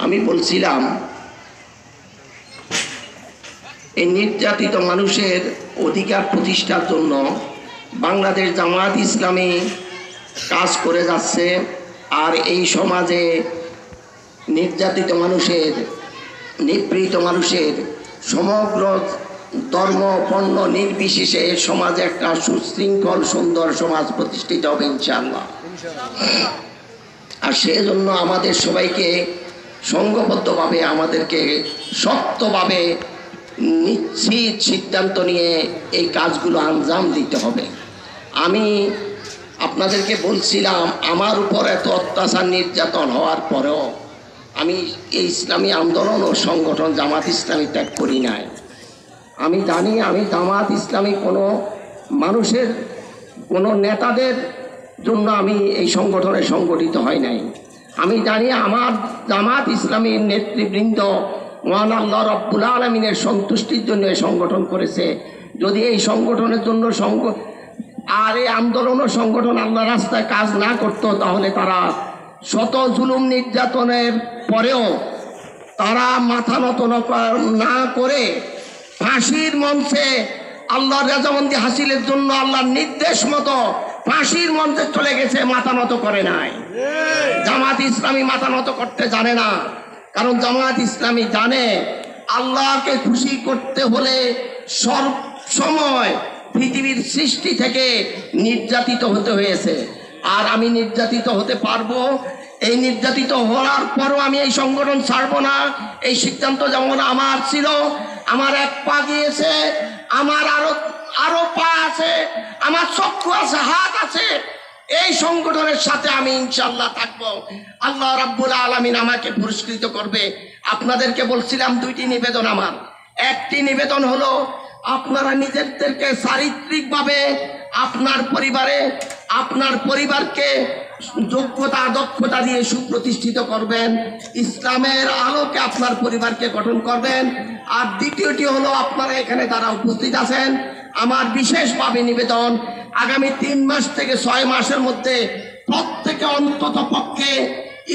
আমি বলছিলাম এই নির্যাতিত মানুষের অধিকার প্রতিষ্ঠার জন্য বাংলাদেশ জামায়াত ইসলামী কাজ করে যাচ্ছে। আর এই সমাজে নির্যাতিত মানুষের, নিপীড়িত মানুষের সমগ্র ধর্ম বর্ণ নির্বিশেষে সমাজে একটা সুশৃঙ্খল সুন্দর সমাজ প্রতিষ্ঠিত হবে ইনশাআল্লাহ। আর সেজন্য আমাদের সবাইকে সংঘবদ্ধভাবে আমাদেরকে শক্তভাবে নিশ্চিত সিদ্ধান্ত নিয়ে এই কাজগুলো আঞ্জাম দিতে হবে। আমি আপনাদেরকে বলছিলাম আমার উপর এত অত্যাচার নির্যাতন হওয়ার পরেও আমি এই ইসলামী আন্দোলন ও সংগঠন জামাত ইসলামী ত্যাগ করি নাই। আমি জানি আমি জামাত ইসলামী কোনো মানুষের কোনো নেতাদের জন্য আমি এই সংগঠনে সংগঠিত হয় নাই। আমি জানি আমার জামাত ইসলামীর নেতৃবৃন্দ মহান আল্লাহ রব্বুল আলামিনের সন্তুষ্টির জন্য এই সংগঠন করেছে। যদি এই সংগঠনের জন্য আর এই আন্দোলন ও সংগঠন আল্লাহ রাস্তায় কাজ না করতো তাহলে তারা শত জুলুম নির্যাতনের পরেও তারা মাথা নত না করে ফাঁসির মঞ্চে আল্লাহর রাজামন্দি হাসিলের জন্য আল্লাহর নির্দেশ মতো ফাঁসির মঞ্চে চলে গেছে, মাথা নত করে নাই। জামাত ইসলামী মাথা নত করতে জানে না, কারণ জামাত ইসলামী জানে আল্লাহকে খুশি করতে হলে সব সময় পৃথিবীর সৃষ্টি থেকে নির্যাতিত হতে হয়েছে। আর আমি নির্যাতিত হতে পারবো, এই নির্যাতিত হওয়ার পরও আমি এই সংগঠন ছাড়বো না। এই সিদ্ধান্ত যেমন আমার ছিল, আমার এক পা গিয়েছে, আমার আরো পা আছে, আমার চক্ষু আছে, হাত আছে, এই সংগঠনের সাথে আমি ইনশাআল্লাহ থাকবো। আল্লাহ রাব্বুল আলামিন আমাকে পুরস্কৃত করবে। আপনাদেরকে বলছিলাম দুইটি নিবেদন আমার। একটি নিবেদন হলো আপনারা নিজেদেরকে চারিত্রিকভাবে আপনার পরিবারকে যোগ্যতা দক্ষতা দিয়ে সুপ্রতিষ্ঠিত করবেন, ইসলামের আলোকে আপনার পরিবারকে গঠন করবেন। আর দ্বিতীয়টি হলো আপনারা এখানে যারা উপস্থিত আছেন, আমার বিশেষভাবে নিবেদন আগামী 3 মাস থেকে 6 মাসের মধ্যে প্রত্যেকে অন্তত পক্ষে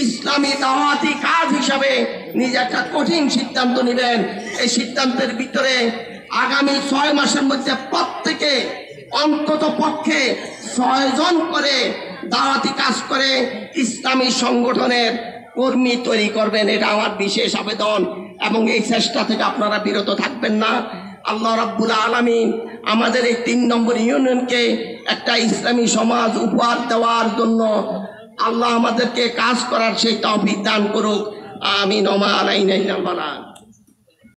ইসলামী দাওয়াতি কাজ হিসাবে নিজে একটা কঠিন সিদ্ধান্ত নেবেন। এই সিদ্ধান্তের ভিতরে আগামী 6 মাসের মধ্যে প্রত্যেকে অন্তত পক্ষে 6 জন করে দাওয়াতি কাজ করে ইসলামী সংগঠনের কর্মী তৈরি করবেন। এটা আমার বিশেষ আবেদন এবং এই চেষ্টা থেকে আপনারা বিরত থাকবেন না। আল্লাহ রাব্বুল আলামিন আমাদের এই 3 নম্বর ইউনিয়নকে একটা ইসলামী সমাজ উপহার দেওয়ার জন্য আল্লাহ আমাদেরকে কাজ করার সেই তৌফিক দান করুক। আমিন ওয়া মা আলাইনা ইল্লাল বালাগ।